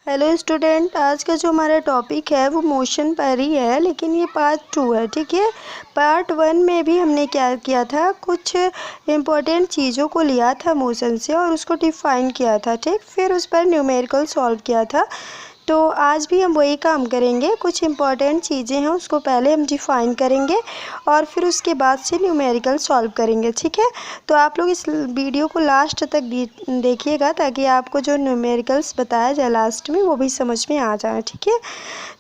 Hello student, आज का जो हमारा टॉपिक है वो मोशन पर ही है, लेकिन ये पार्ट 2 है। ठीक है, पार्ट 1 में भी हमने क्या किया था, कुछ इम्पोर्टेंट चीज़ों को लिया था मोशन से और उसको डिफाइन किया था। ठीक, फिर उस पर न्यूमेरिकल सॉल्व किया था। तो आज भी हम वही काम करेंगे। कुछ इम्पॉर्टेंट चीज़ें हैं उसको पहले हम डिफ़ाइन करेंगे और फिर उसके बाद से न्यूमेरिकल सॉल्व करेंगे। ठीक है, तो आप लोग इस वीडियो को लास्ट तक देखिएगा ताकि आपको जो न्यूमेरिकल्स बताया जाए लास्ट में वो भी समझ में आ जाए। ठीक है,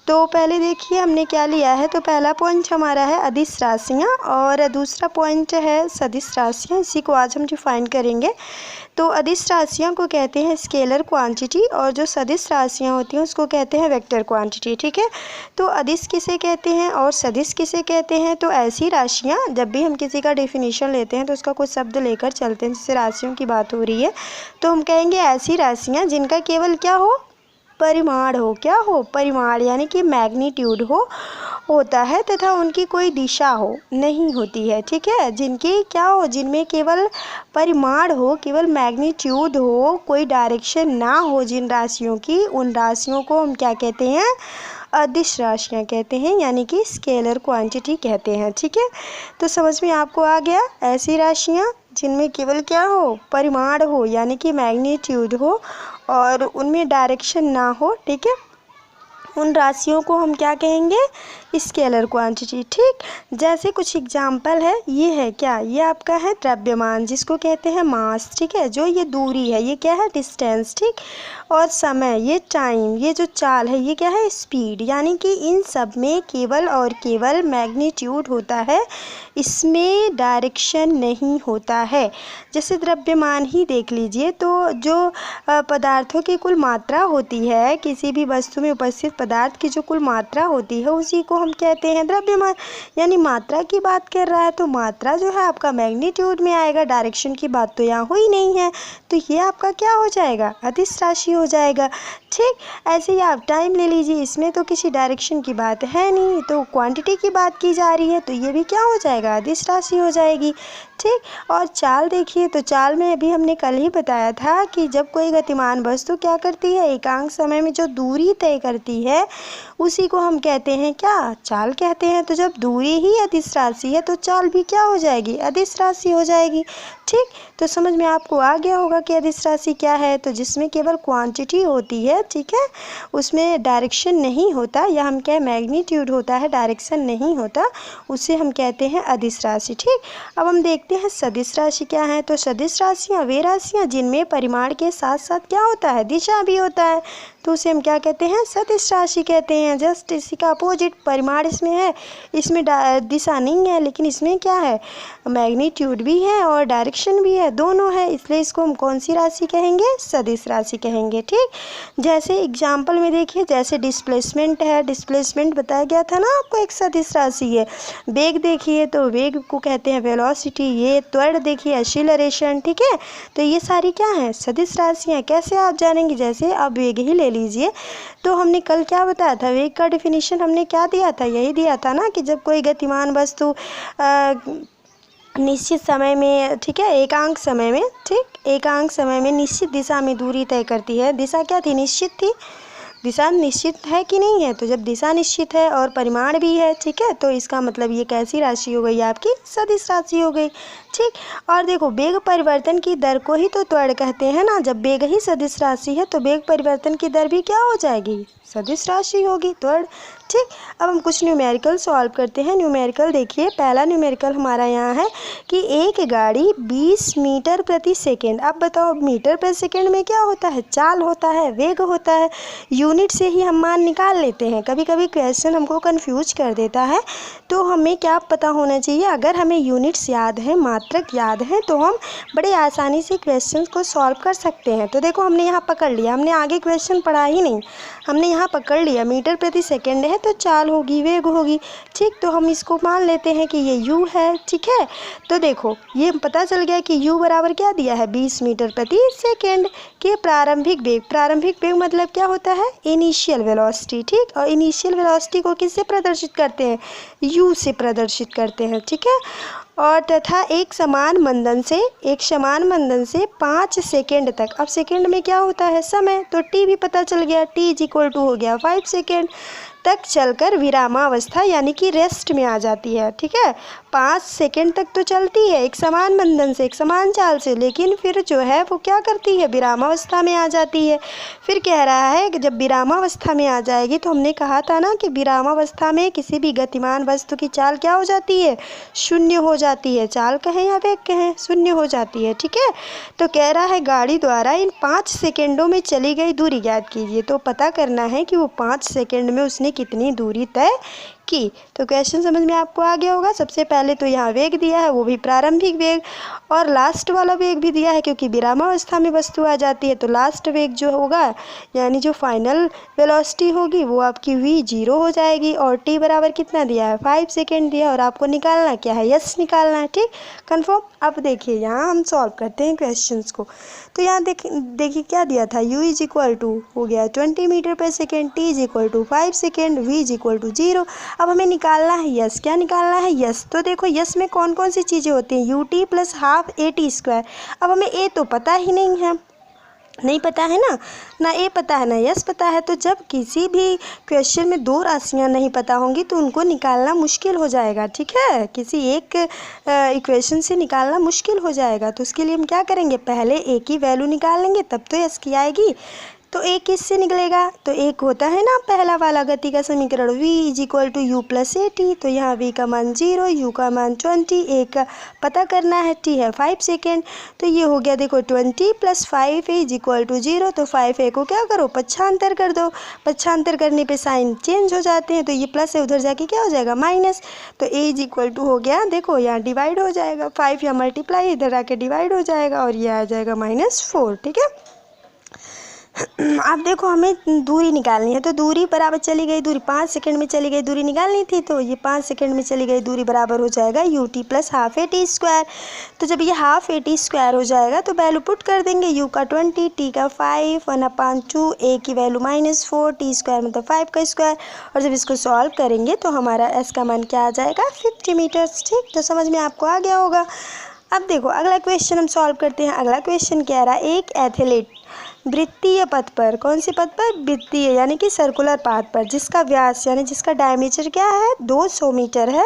तो पहले देखिए हमने क्या लिया है। तो पहला पॉइंट हमारा है अदिश राशियाँ और दूसरा पॉइंट है सदिश राशियाँ। इसी को आज हम डिफ़ाइन करेंगे। तो अदिश राशियों को कहते हैं स्केलर क्वांटिटी और जो सदिश राशियाँ होती हैं उसको कहते हैं वेक्टर क्वांटिटी। ठीक है, तो अदिश किसे कहते हैं और सदिश किसे कहते हैं। तो ऐसी राशियाँ, जब भी हम किसी का डेफिनेशन लेते हैं तो उसका कुछ शब्द लेकर चलते हैं। जैसे राशियों की बात हो रही है तो हम कहेंगे ऐसी राशियाँ जिनका केवल क्या हो, परिमाण हो। क्या हो, परिमाण, यानी कि मैग्नीट्यूड होता है तथा उनकी कोई दिशा हो नहीं होती है। ठीक है, जिनकी क्या हो, जिनमें केवल परिमाण हो, केवल मैग्नीट्यूड हो, कोई डायरेक्शन ना हो जिन राशियों की, उन राशियों को हम क्या कहते हैं, अदिश राशियाँ कहते हैं, यानी कि स्केलर क्वांटिटी कहते हैं। ठीक है, तो समझ में आपको आ गया। ऐसी राशियाँ जिनमें केवल क्या हो, परिमाण हो, यानी कि मैग्नीट्यूड हो और उनमें डायरेक्शन ना हो। ठीक है, उन राशियों को हम क्या कहेंगे, स्केलर क्वांटिटी। ठीक, जैसे कुछ एग्जाम्पल है, ये है क्या, ये आपका है द्रव्यमान जिसको कहते हैं मास। ठीक है, जो ये दूरी है ये क्या है, डिस्टेंस। ठीक, और समय ये टाइम, ये जो चाल है ये क्या है, स्पीड। यानी कि इन सब में केवल और केवल मैग्नीट्यूड होता है, इसमें डायरेक्शन नहीं होता है। जैसे द्रव्यमान ही देख लीजिए, तो जो पदार्थों की कुल मात्रा होती है, किसी भी वस्तु में उपस्थित पदार्थ की जो कुल मात्रा होती है उसी को हम कहते हैं द्रव्यमान। यानी मात्रा की बात कर रहा है तो मात्रा जो है आपका मैग्नीट्यूड में आएगा, डायरेक्शन की बात तो यहाँ हुई नहीं है, तो ये आपका क्या हो जाएगा, अदिश राशि हो जाएगा। ठीक, ऐसे ही आप टाइम ले लीजिए, इसमें तो किसी डायरेक्शन की बात है नहीं, तो क्वांटिटी की बात की जा रही है, तो ये भी क्या हो जाएगा, अदिश राशि हो जाएगी। ठीक, और चाल देखिए, तो चाल में अभी हमने कल ही बताया था कि जब कोई गतिमान वस्तु क्या करती है, एकांक समय में जो दूरी तय करती है उसी को हम कहते हैं क्या, चाल कहते हैं। तो जब दूरी ही अदिश राशि है तो चाल भी क्या हो जाएगी, अदिश राशि हो जाएगी। ठीक, तो समझ में आपको आ गया होगा कि अदिश राशि क्या है। तो जिसमें केवल क्वांटिटी होती है, ठीक है, उसमें डायरेक्शन नहीं होता, या हम क्या, मैग्नीट्यूड होता है, डायरेक्शन नहीं होता, उसे हम कहते हैं अदिश राशि। ठीक, अब हम देखते हैं सदिश राशि क्या है। तो सदिश राशियाँ वे राशियाँ जिनमें परिमाण के साथ साथ क्या होता है, दिशा भी होता है, तो उसे हम क्या कहते हैं, सदिश राशि कहते हैं। जस्ट इसी का अपोजिट, परिमाण इसमें है, इसमें दिशा नहीं है, लेकिन इसमें क्या है, मैग्नीट्यूड भी है और डायरेक्शन भी है, दोनों है, इसलिए इसको हम कौन सी राशि कहेंगे, सदिश राशि कहेंगे। ठीक, जैसे एग्जाम्पल में देखिए, जैसे डिस्प्लेसमेंट है, डिस्प्लेसमेंट बताया गया था ना आपको, एक सदिश राशि है। वेग देखिए, तो वेग को कहते हैं वेलोसिटी। ये त्वरण देखिए, एक्सीलरेशन। ठीक है, तो ये सारी क्या है, सदिश राशियाँ। कैसे आप जानेंगे, जैसे आप वेग ही ले लीजिए, तो हमने कल क्या बताया था, वेग का डिफिनीशन हमने क्या दिया था, यही दिया था ना कि जब कोई गतिमान वस्तु निश्चित समय में, ठीक है, एकांक समय में, ठीक, एकांक समय में निश्चित दिशा में दूरी तय करती है। दिशा क्या थी, निश्चित थी, दिशा निश्चित है कि नहीं है। तो जब दिशा निश्चित है और परिमाण भी है, ठीक है, तो इसका मतलब ये कैसी राशि हो गई, आपकी सदिश राशि हो गई। ठीक, और देखो वेग परिवर्तन की दर को ही तो त्वरण कहते हैं ना। जब वेग ही सदिश राशि है तो वेग परिवर्तन की दर भी क्या हो जाएगी, सदिश राशि होगी, त्वरण। ठीक, अब हम कुछ न्यूमेरिकल सॉल्व करते हैं। न्यूमेरिकल देखिए, पहला न्यूमेरिकल हमारा यहाँ है कि एक गाड़ी 20 मीटर प्रति सेकेंड। अब बताओ, मीटर प्रति सेकेंड में क्या होता है, चाल होता है, वेग होता है। यूनिट से ही हम मान निकाल लेते हैं, कभी कभी क्वेश्चन हमको कंफ्यूज कर देता है, तो हमें क्या पता होना चाहिए, अगर हमें यूनिट्स याद हैं, मात्रक याद हैं, तो हम बड़े आसानी से क्वेश्चन को सॉल्व कर सकते हैं। तो देखो हमने यहाँ पकड़ लिया, हमने आगे क्वेश्चन पढ़ा ही नहीं, हमने यहाँ पकड़ लिया, मीटर प्रति सेकेंड है तो चाल होगी, वेग होगी। ठीक, तो हम इसको मान लेते हैं कि ये u है। ठीक है, तो देखो ये पता चल गया कि u बराबर क्या दिया है, 20 मीटर प्रति सेकेंड के प्रारंभिक वेग। प्रारंभिक वेग मतलब क्या होता है, इनिशियल वेलोसिटी। ठीक, और इनिशियल वेलोसिटी को किससे प्रदर्शित करते हैं, u से प्रदर्शित करते हैं। ठीक है, और तथा एक समान मंदन से 5 सेकेंड तक। अब सेकेंड में क्या होता है? समय। तो टी भी पता चल गया, टी इज इक्वल टू हो गया 5 सेकेंड तक चलकर विरामावस्था यानी कि रेस्ट में आ जाती है। ठीक है, 5 सेकेंड तक तो चलती है एक समान मंदन से, एक समान चाल से, लेकिन फिर जो है वो क्या करती है? विरामावस्था में आ जाती है। फिर कह रहा है कि जब विरामावस्था में आ जाएगी, तो हमने कहा था ना कि विरामावस्था में किसी भी गतिमान वस्तु की चाल क्या हो जाती है? शून्य हो जाती है। चाल कहें या वेग कहें, शून्य हो जाती है। ठीक है, तो कह रहा है गाड़ी द्वारा इन 5 सेकेंडों में चली गई दूरी ज्ञात कीजिए। तो पता करना है कि वो 5 सेकेंड में उसने कितनी दूरी तय की। तो क्वेश्चन समझ में आपको आ गया होगा। सबसे पहले तो यहाँ वेग दिया है, वो भी प्रारंभिक वेग, और लास्ट वाला वेग भी दिया है, क्योंकि विरामावस्था में वस्तु आ जाती है। तो लास्ट वेग जो होगा यानी जो फाइनल वेलोसिटी होगी वो आपकी v0 हो जाएगी। और t बराबर कितना दिया है? 5 सेकेंड दिया, और आपको निकालना क्या है? यस निकालना है। ठीक, कन्फर्म। अब देखिए यहाँ हम सॉल्व करते हैं क्वेश्चंस को। तो यहाँ देखिए क्या दिया था? u इज इक्वल टू हो गया 20 metre per second, t is equal to 5 second, v is equal to 0। अब हमें निकालना है यस। क्या निकालना है? यस। तो देखो यस में कौन कौन सी चीज़ें होती हैं? U T plus half A T square. अब हमें ए तो पता ही नहीं है, नहीं पता है ना ए पता है ना यस पता है। तो जब किसी भी क्वेश्चन में दो राशियां नहीं पता होंगी तो उनको निकालना मुश्किल हो जाएगा। ठीक है, किसी एक इक्वेशन से निकालना मुश्किल हो जाएगा। तो उसके लिए हम क्या करेंगे? पहले ए की वैल्यू निकाल लेंगे, तब तो यस की आएगी। तो ए किससे निकलेगा? तो एक होता है ना पहला वाला गति का समीकरण, v is equal to u plus a t. तो यहाँ v का मान 0, u का मान 20, ए का पता करना है, t है 5 सेकेंड। तो ये हो गया देखो 20 प्लस 5 इज इक्वल टू 0। तो 5 को क्या करो? पक्षांतर कर दो। पक्षांतर करने पे साइन चेंज हो जाते हैं, तो ये प्लस है, उधर जाके क्या हो जाएगा? माइनस। तो ए इज इक्वल टू हो गया, देखो यहाँ डिवाइड हो जाएगा, 5 यहाँ मल्टीप्लाई, इधर आके डिवाइड हो जाएगा, और ये आ जाएगा -4। ठीक है, अब देखो हमें दूरी निकालनी है। तो दूरी बराबर चली गई दूरी 5 सेकंड में चली गई दूरी निकालनी थी। तो ये 5 सेकंड में चली गई दूरी बराबर हो जाएगा U T plus half A T square. तो जब ये हाफ ए टी स्क्वायर हो जाएगा तो वैल्यू पुट कर देंगे, यू का 20, टी का 5, 1/2, ए की वैल्यू -4, टी स्क्वायर मतलब 5 का स्क्वायर। और जब इसको सॉल्व करेंगे तो हमारा एस का मान क्या आ जाएगा? 50 मीटर्स। ठीक, तो समझ में आपको आ गया होगा। अब देखो अगला क्वेश्चन हम सॉल्व करते हैं। अगला क्वेश्चन कह रहा है एक एथलीट वृत्तीय पथ पर, कौन से पथ पर? वृत्तीय यानी कि सर्कुलर पाथ पर, जिसका व्यास यानी जिसका डायमीटर क्या है? 200 मीटर है,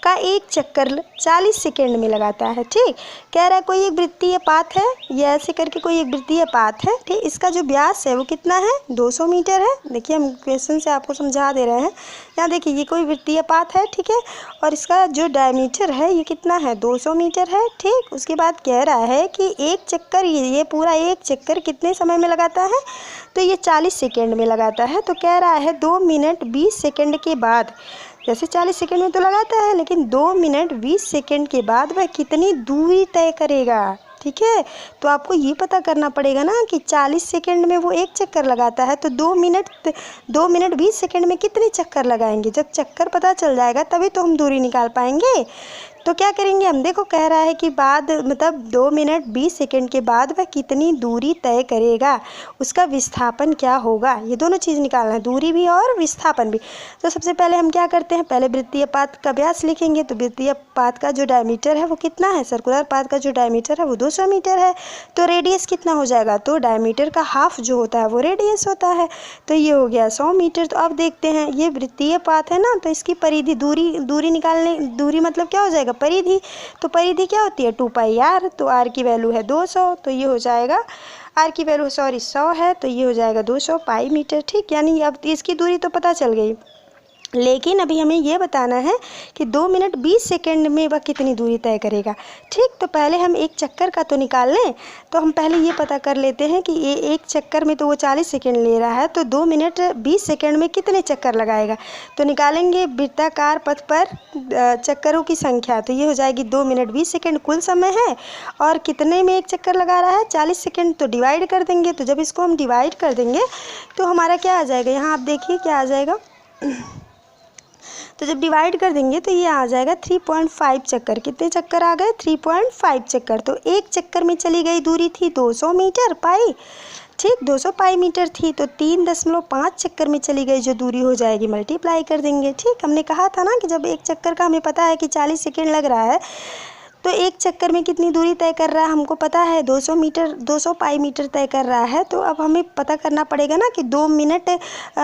का एक चक्कर 40 सेकेंड में लगाता है। ठीक, कह रहा है कोई एक वृत्तीय पाथ है, ये ऐसे करके कोई एक वृत्तीय पाथ है। ठीक, इसका जो व्यास है वो कितना है? 200 मीटर है। देखिए हम क्वेश्चन से आपको समझा दे रहे हैं। यहाँ देखिए ये कोई वृत्तीय पाथ है, ठीक है, और इसका जो डायमीटर है ये कितना है? 200 मीटर है। ठीक, उसके बाद कह रहा है कि एक चक्कर, ये पूरा एक चक्कर कितने समय में लगाता है? तो ये 40 सेकेंड में लगाता है। तो कह रहा है 2 मिनट 20 सेकेंड के बाद, जैसे 40 सेकेंड में तो लगाता है, लेकिन 2 मिनट 20 सेकेंड के बाद वह कितनी दूरी तय करेगा। ठीक है, तो आपको ये पता करना पड़ेगा ना कि 40 सेकेंड में वो एक चक्कर लगाता है, तो 2 मिनट 20 सेकेंड में कितने चक्कर लगाएंगे। जब चक्कर पता चल जाएगा तभी तो हम दूरी निकाल पाएंगे। तो क्या करेंगे हम? देखो कह रहा है कि बाद मतलब 2 मिनट 20 सेकेंड के बाद वह कितनी दूरी तय करेगा, उसका विस्थापन क्या होगा। ये दोनों चीज़ निकालना है, दूरी भी और विस्थापन भी। तो सबसे पहले हम क्या करते हैं? पहले वृत्तीय पाथ का व्यास लिखेंगे। तो वृत्तीय पाथ का जो डायमीटर है वो कितना है? सर्कुलर पाथ का जो डायमीटर है वो 200 मीटर है। तो रेडियस कितना हो जाएगा? तो डायमीटर का हाफ जो होता है वो रेडियस होता है। तो ये हो गया 100 मीटर। तो अब देखते हैं, ये वृत्तीय पाथ है ना, तो इसकी परिधि दूरी निकालने, दूरी मतलब क्या हो जाएगा? परिधि। तो परिधि क्या होती है? 2πr। तो r की वैल्यू है 200, तो ये हो जाएगा r की वैल्यू 100 है, तो ये हो जाएगा 200 पाई मीटर। ठीक, यानी अब इसकी दूरी तो पता चल गई, लेकिन अभी हमें ये बताना है कि 2 मिनट 20 सेकेंड में वह कितनी दूरी तय करेगा। ठीक, तो पहले हम एक चक्कर का तो निकाल लें। तो हम पहले ये पता कर लेते हैं कि ये एक चक्कर में तो वो 40 सेकेंड ले रहा है, तो 2 मिनट 20 सेकेंड में कितने चक्कर लगाएगा। तो निकालेंगे वृत्ताकार पथ पर चक्करों की संख्या। तो ये हो जाएगी 2 मिनट 20 सेकेंड कुल समय है, और कितने में एक चक्कर लगा रहा है? 40 सेकेंड। तो डिवाइड कर देंगे। तो जब इसको हम डिवाइड कर देंगे तो हमारा क्या आ जाएगा? यहाँ आप देखिए क्या आ जाएगा। तो जब डिवाइड कर देंगे तो ये आ जाएगा 3.5 चक्कर। कितने चक्कर आ गए? 3.5 चक्कर। तो एक चक्कर में चली गई दूरी थी 200 मीटर पाई। ठीक। 200 पाई मीटर थी तो 3.5 चक्कर में चली गई जो दूरी हो जाएगी, मल्टीप्लाई कर देंगे। ठीक, हमने कहा था ना कि जब एक चक्कर का हमें पता है कि 40 सेकेंड लग रहा है तो एक चक्कर में कितनी दूरी तय कर रहा है हमको पता है, 200 पाई मीटर तय कर रहा है। तो अब हमें पता करना पड़ेगा ना कि 2 मिनट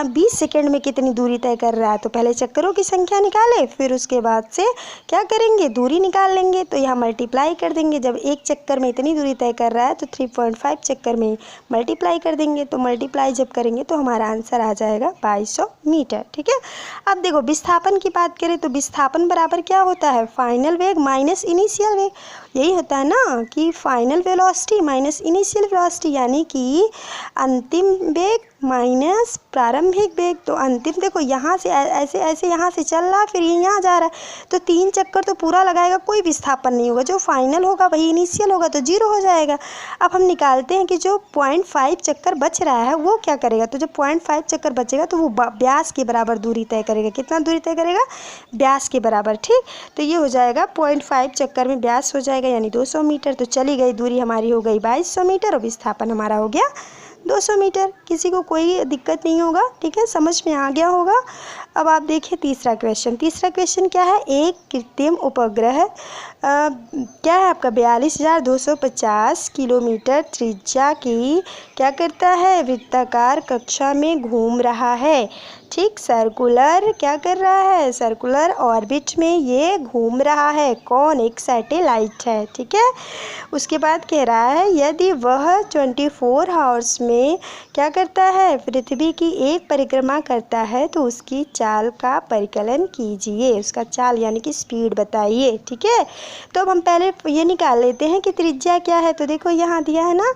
20 सेकेंड में कितनी दूरी तय कर रहा है। तो पहले चक्करों की संख्या निकालें, फिर उसके बाद से क्या करेंगे, दूरी निकाल लेंगे। तो यहाँ मल्टीप्लाई कर देंगे, जब एक चक्कर में इतनी दूरी तय कर रहा है तो 3.5 चक्कर में मल्टीप्लाई कर देंगे। तो मल्टीप्लाई जब करेंगे तो हमारा आंसर आ जाएगा 2200 मीटर। ठीक है। अब देखो विस्थापन की बात करें तो विस्थापन बराबर क्या होता है, फाइनल वेग माइनस इनिशियल वेग। यही होता है ना कि final velocity minus initial velocity, यानी कि अंतिम वेग माइनस प्रारंभिक वेग। तो अंतिम देखो यहाँ से ऐसे ऐसे यहाँ से चल रहा है, फिर ये यहाँ जा रहा है, तो 3 चक्कर तो पूरा लगाएगा, कोई विस्थापन नहीं होगा। जो फाइनल होगा वही इनिशियल होगा, तो 0 हो जाएगा। अब हम निकालते हैं कि जो 0.5 चक्कर बच रहा है वो क्या करेगा। तो जब 0.5 चक्कर बचेगा तो वो व्यास के बराबर दूरी तय करेगा। कितना दूरी तय करेगा, व्यास के बराबर। ठीक, तो ये हो जाएगा 0.5 चक्कर में व्यास हो जाएगा यानी 200 मीटर। तो चली गई दूरी हमारी हो गई 2200 मीटर और विस्थापन हमारा हो गया 200 मीटर। किसी को कोई दिक्कत नहीं होगा। ठीक है, समझ में आ गया होगा। अब आप देखिए तीसरा क्वेश्चन। तीसरा क्वेश्चन क्या है, एक कृत्रिम उपग्रह क्या है आपका 42,250 किलोमीटर त्रिज्या की क्या करता है, वृत्ताकार कक्षा में घूम रहा है। ठीक, सर्कुलर क्या कर रहा है, सर्कुलर ऑर्बिट में ये घूम रहा है। कौन, एक सैटेलाइट है। ठीक है, उसके बाद कह रहा है यदि वह 24 आवर्स में क्या करता है, पृथ्वी की एक परिक्रमा करता है तो उसकी चाल का परिकलन कीजिए। उसका चाल यानी कि स्पीड बताइए। ठीक है, तो अब हम पहले ये निकाल लेते हैं कि त्रिज्या क्या है। तो देखो यहाँ दिया है ना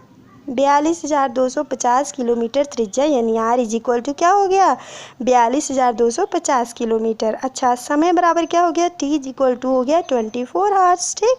42,250 किलोमीटर त्रिज्या, यानी R इज इक्वल टू क्या हो गया 42,250 किलोमीटर। अच्छा, समय बराबर क्या हो गया, T इज इक्वल टू हो गया 24 आवर्स। ठीक,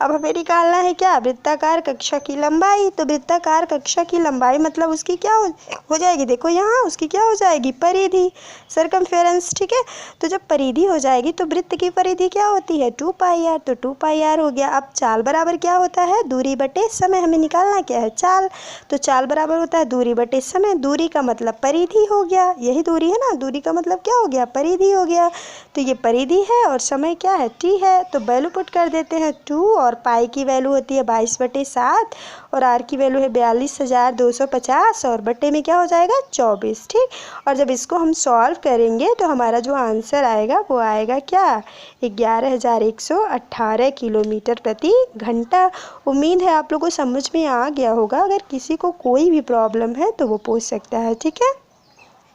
अब हमें निकालना है क्या, वृत्ताकार कक्षा की लंबाई। तो वृत्ताकार कक्षा की लंबाई मतलब उसकी क्या हो जाएगी, देखो यहाँ उसकी क्या हो जाएगी, परिधि, सरकमफेरेंस। ठीक है, तो जब परिधि हो जाएगी तो वृत्त की परिधि क्या होती है 2πr, तो 2πr हो गया। अब चाल बराबर क्या होता है, दूरी बटे समय। हमें निकालना क्या है, चाल। तो चाल बराबर होता है दूरी बटे समय। दूरी का मतलब परिधि हो गया, यही दूरी है ना, दूरी का मतलब क्या हो गया, परिधि हो गया। तो ये परिधि है और समय क्या है, t है। तो वैल्यू पुट कर देते हैं 2, और पाई की वैल्यू होती है 22/7, और आर की वैल्यू है 42,250, और बटे में क्या हो जाएगा 24। ठीक, और जब इसको हम सॉल्व करेंगे तो हमारा जो आंसर आएगा वो आएगा क्या, 11,118 किलोमीटर प्रति घंटा। उम्मीद है आप लोगों को समझ में आ गया होगा। अगर किसी को कोई भी प्रॉब्लम है तो वो पूछ सकता है। ठीक है।